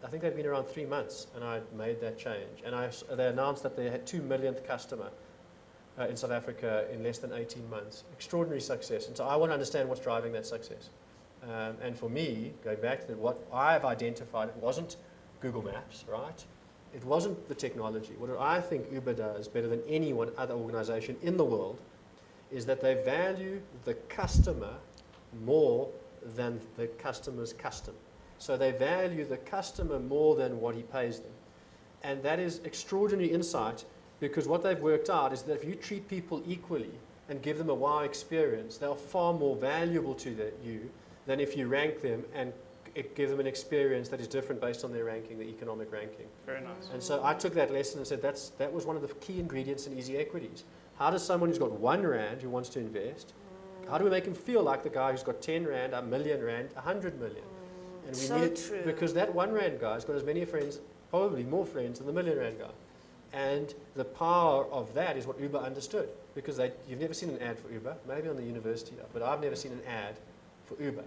I think they'd been around 3 months, and I made that change. And they announced that they had 2 millionth customer in South Africa in less than 18 months. Extraordinary success. And so I want to understand what's driving that success. And for me, going back to what I've identified, it wasn't Google Maps, right? It wasn't the technology. What I think Uber does better than any one other organization in the world is that they value the customer more than the customer's custom. So they value the customer more than what he pays them. And that is extraordinary insight, because what they've worked out is that if you treat people equally and give them a wow experience, they are far more valuable to you than if you rank them and give them an experience that is different based on their ranking, the economic ranking. Very nice. And so I took that lesson and said that was one of the key ingredients in EasyEquities. How does someone who's got R1 who wants to invest, how do we make him feel like the guy who's got 10 Rand, R1 million, 100 million? And we So need true. because that R1 guy's got as many friends, probably more friends than the R1 million guy. And the power of that is what Uber understood, because you've never seen an ad for Uber, maybe on the university, but I've never seen an ad for Uber.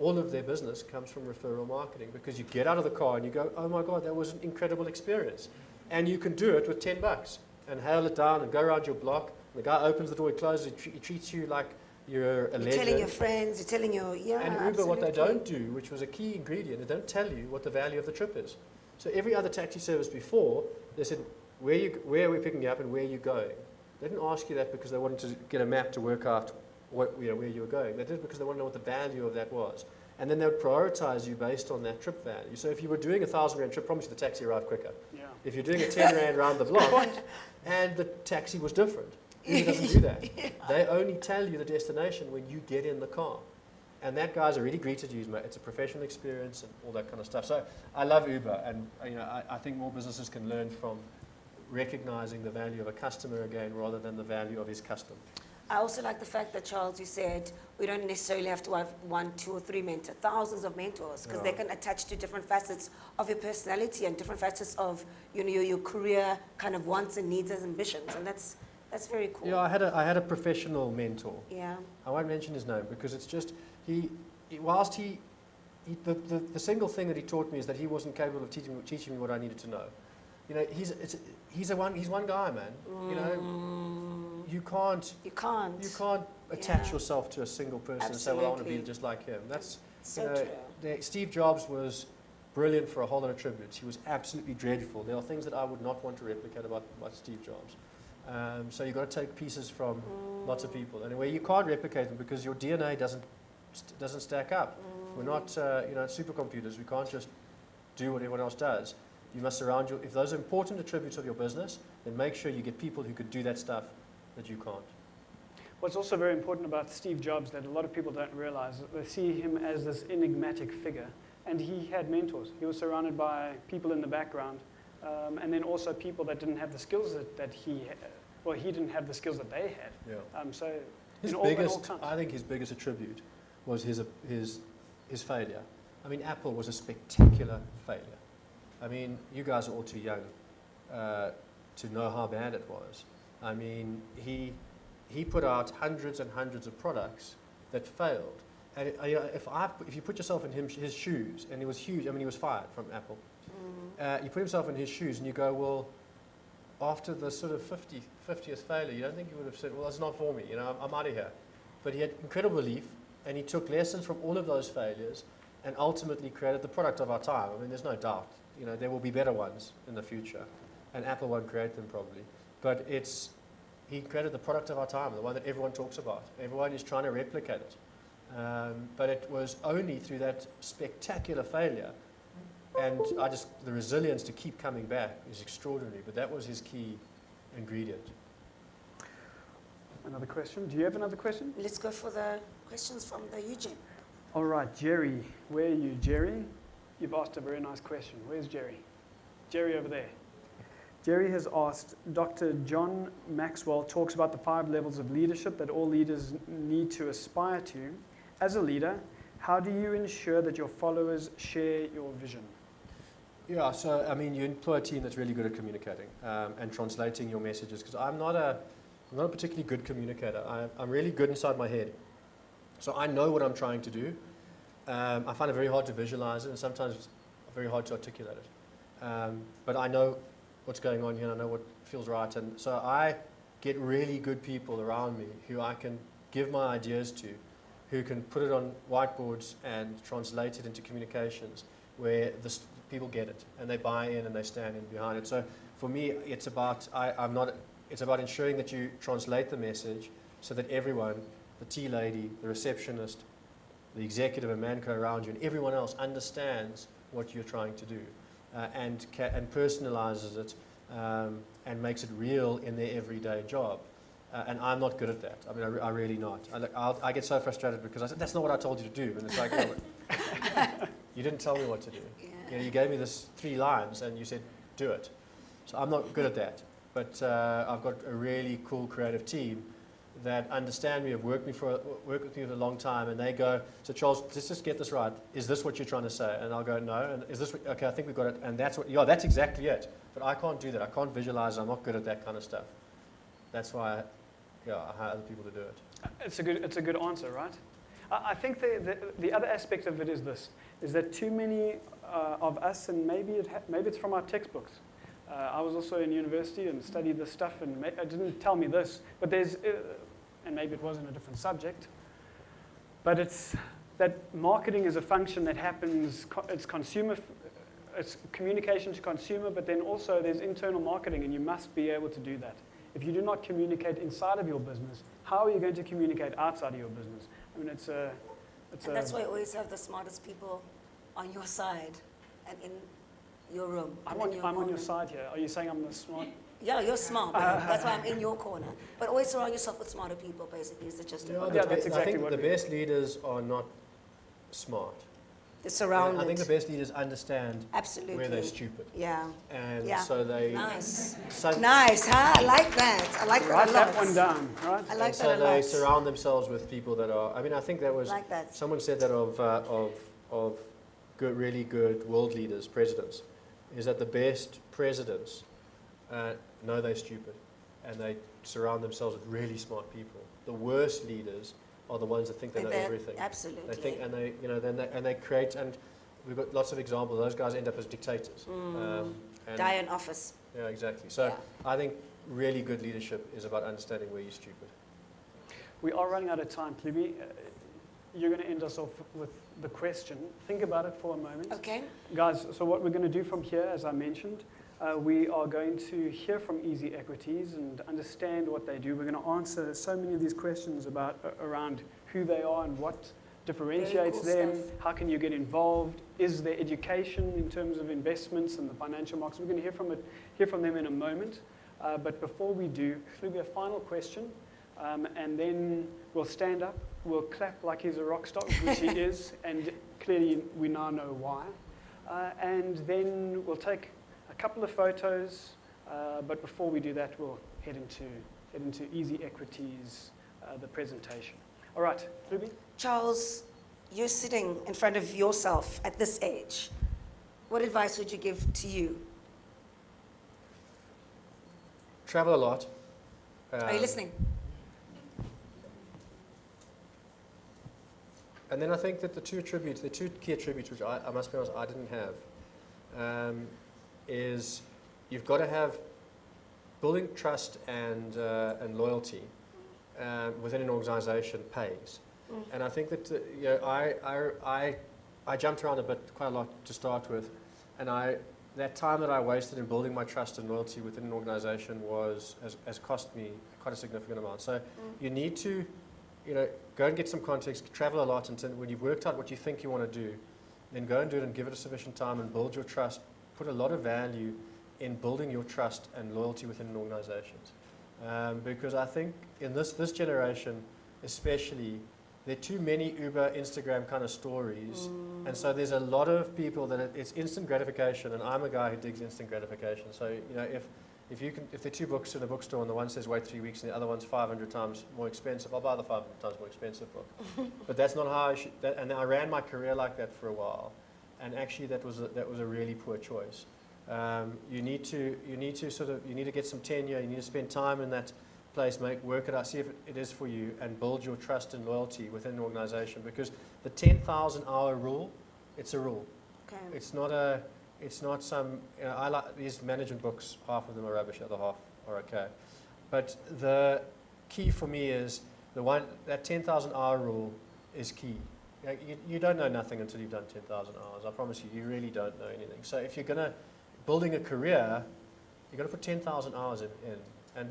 All of their business comes from referral marketing, because you get out of the car and you go, oh my God, that was an incredible experience. And you can do it with $10 and hail it down and go around your block. The guy opens the door, he closes, he treats you like you're a legend. You're telling your friends, you're telling your, And Uber, what they absolutely. don't do, which was a key ingredient, they don't tell you what the value of the trip is. So every other taxi service before, they said, where are we picking you up and where are you going? They didn't ask you that because they wanted to get a map to work out where you were going. They did it because they wanted to know what the value of that was. And then they would prioritize you based on that trip value. So if you were doing a 1,000 Rand trip, promise you the taxi arrived quicker. Yeah. If you're doing a 10 Rand round the block and the taxi was different, Uber doesn't do that. They only tell you the destination when you get in the car. And that guy's already greeted you. It's a professional experience and all that kind of stuff. So I love Uber, and I think more businesses can learn from recognizing the value of a customer again rather than the value of his custom. I also like the fact that, Charles, you said we don't necessarily have to have 1, 2, or 3 mentors, thousands of mentors, because they can attach to different facets of your personality and different facets of your career kind of wants and needs and ambitions, and that's very cool. Yeah, I had a professional mentor. Yeah. I won't mention his name because it's just the single thing that he taught me is that he wasn't capable of teaching me what I needed to know. He's one guy, man. You can't attach yourself to a single person and say, well, I want to be just like him. That's so true. Steve Jobs was brilliant for a whole lot of attributes. He was absolutely dreadful. There are things that I would not want to replicate about Steve Jobs. So you've got to take pieces from lots of people, and where you can't replicate them because your DNA doesn't doesn't stack up. We're not supercomputers. We can't just do what everyone else does. You must surround you. If those are important attributes of your business, then make sure you get people who could do that stuff that you can't. What's also very important about Steve Jobs that a lot of people don't realize, they see him as this enigmatic figure. And he had mentors. He was surrounded by people in the background, and then also people that didn't have the skills that he had. Well, he didn't have the skills that they had. Yeah. So his biggest, I think his biggest attribute was his failure. I mean, Apple was a spectacular failure. I mean, you guys are all too young to know how bad it was. I mean, he put out hundreds and hundreds of products that failed. And if you put yourself in his shoes, and he was huge, I mean, he was fired from Apple. You put himself in his shoes and you go, well, after the sort of 50th failure, you don't think he would have said, well, that's not for me, I'm out of here. But he had incredible belief, and he took lessons from all of those failures and ultimately created the product of our time. I mean, there's no doubt. There will be better ones in the future, and Apple won't create them probably. But he created the product of our time, the one that everyone talks about. Everyone is trying to replicate it. But it was only through that spectacular failure, and the resilience to keep coming back is extraordinary, but that was his key ingredient. Another question? Do you have another question? Let's go for the questions from the YouTube. All right, Jerry. Where are you, Jerry? You've asked a very nice question. Where's Jerry? Jerry over there. Jerry has asked, Dr. John Maxwell talks about the 5 levels of leadership that all leaders need to aspire to. As a leader, how do you ensure that your followers share your vision? Yeah, so I mean, you employ a team that's really good at communicating and translating your messages. Because I'm not a particularly good communicator. I'm really good inside my head, so I know what I'm trying to do. I find it very hard to visualize it, and sometimes very hard to articulate it. But I know what's going on here, and I know what feels right, and so I get really good people around me who I can give my ideas to, who can put it on whiteboards and translate it into communications where people get it and they buy in and they stand in behind it. So for me, it's about ensuring that you translate the message so that everyone, the tea lady, the receptionist, the executive and manco around you, and everyone else understands what you're trying to do and personalizes it and makes it real in their everyday job. And I'm not good at that. I mean, I'm really not. I get so frustrated because I said, that's not what I told you to do. And it's like, you didn't tell me what to do. Yeah. You gave me this 3 lines and you said, do it. So I'm not good at that. But I've got a really cool creative team that understand me, have worked with me for a long time, and they go, so Charles, let's just get this right. Is this what you're trying to say? And I'll go, no. And is this, okay, I think we've got it. And that's that's exactly it. But I can't do that. I can't visualize. I'm not good at that kind of stuff. That's why I hire other people to do it. It's a good answer, right? I think the other aspect of it is this, is that too many of us, and maybe it's from our textbooks. I was also in university and studied this stuff, and it didn't tell me this, but there's, and maybe it was in a different subject, but it's that marketing is a function that happens, it's communication to consumer, but then also there's internal marketing, and you must be able to do that. If you do not communicate inside of your business, how are you going to communicate outside of your business? I mean, and that's why you always have the smartest people on your side and in your room. I'm on your side here. Are you saying I'm the smart? Yeah, you're smart. That's why I'm in your corner. But always surround yourself with smarter people, basically, is the gist of it. Yeah, that's exactly I think what the best leaders are not smart. They're surrounded. I think the best leaders understand Absolutely. where they're stupid. Yeah. And Yeah. so they... Nice. So, Nice, huh? I like that. I like that Write a lot. that one down, right? I like and so that a they lot. surround themselves with people that are... I mean, I think that was... Like that. Someone said that of good, really good world leaders, presidents, is that the best presidents know they're stupid, and they surround themselves with really smart people. The worst leaders are the ones that think they know everything. Absolutely. They think, and they create, and we've got lots of examples. Those guys end up as dictators. And Die in office. Yeah, exactly. So Yeah. I think really good leadership is about understanding where you're stupid. We are running out of time, Hlubi. You're going to end us off with the question. Think about it for a moment. Okay. Guys, so what we're going to do from here, as I mentioned, we are going to hear from EasyEquities and understand what they do. We're going to answer so many of these questions around who they are and what differentiates cool them? stuff. How can you get involved? Is there education in terms of investments and the financial markets? We're going to hear from them in a moment. But before we do, Hlubi, a final question, and then we'll stand up, we'll clap like he's a rock star, which he is, and clearly we now know why. And then we'll take a couple of photos, but before we do that, we'll head into EasyEquities, the presentation. All right, Hlubi? Charles, you're sitting in front of yourself at this age. What advice would you give to you? Travel a lot. Are you listening? And then I think that the two key attributes, which I must be honest, I didn't have, is you've got to have building trust and loyalty within an organization pays. And I think that I jumped around quite a lot to start with, and that time that I wasted in building my trust and loyalty within an organization has cost me quite a significant amount. So you need to, go and get some context, travel a lot, and when you've worked out what you think you want to do, then go and do it and give it a sufficient time and build your trust. Put a lot of value in building your trust and loyalty within an organization. Because I think in this generation, especially, there are too many Uber, Instagram kind of stories. And so there's a lot of people that it's instant gratification, and I'm a guy who digs instant gratification. So, if there are two books in a bookstore and the one says wait 3 weeks and the other one's 500 times more expensive, I'll buy the 500 times more expensive book. But that's not how and I ran my career like that for a while. And actually that was a really poor choice. You need to get some tenure, you need to spend time in that place, work it out, see if it is for you, and build your trust and loyalty within an organization. Because the 10,000 hour rule, it's a rule. Okay. It's not some, I like these management books, half of them are rubbish, the other half are okay. But the key for me is that 10,000 hour rule is key. You don't know nothing until you've done 10,000 hours. I promise you really don't know anything. So if you're building a career, you've got to put 10,000 hours in. And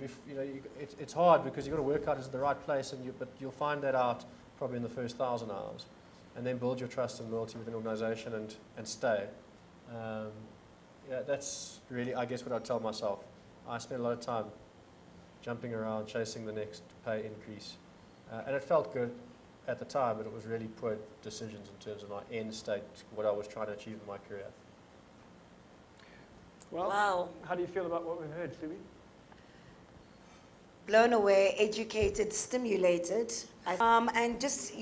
it's hard because you've got to work out is it the right place, but you'll find that out probably in the first 1,000 hours. And then build your trust and loyalty with an organization and stay. That's really, I guess, what I'd tell myself. I spent a lot of time jumping around, chasing the next pay increase. And it felt good at the time, but it was really poor decisions in terms of my end state, what I was trying to achieve in my career. Well, Wow. How do you feel about what we've heard, Hlubi? Blown away, educated, stimulated. And just,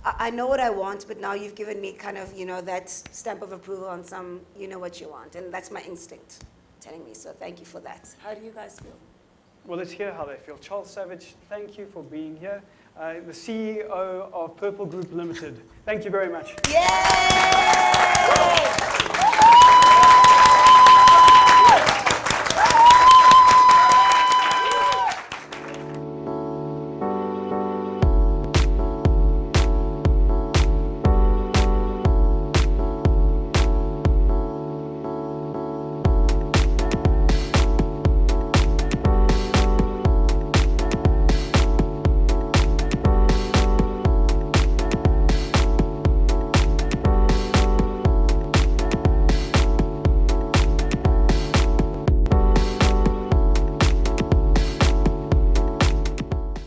I know what I want, but now you've given me kind of, that stamp of approval on some, what you want. And that's my instinct telling me. So thank you for that. How do you guys feel? Well, let's hear how they feel. Charles Savage, thank you for being here. The CEO of Purple Group Limited. Thank you very much. Yay!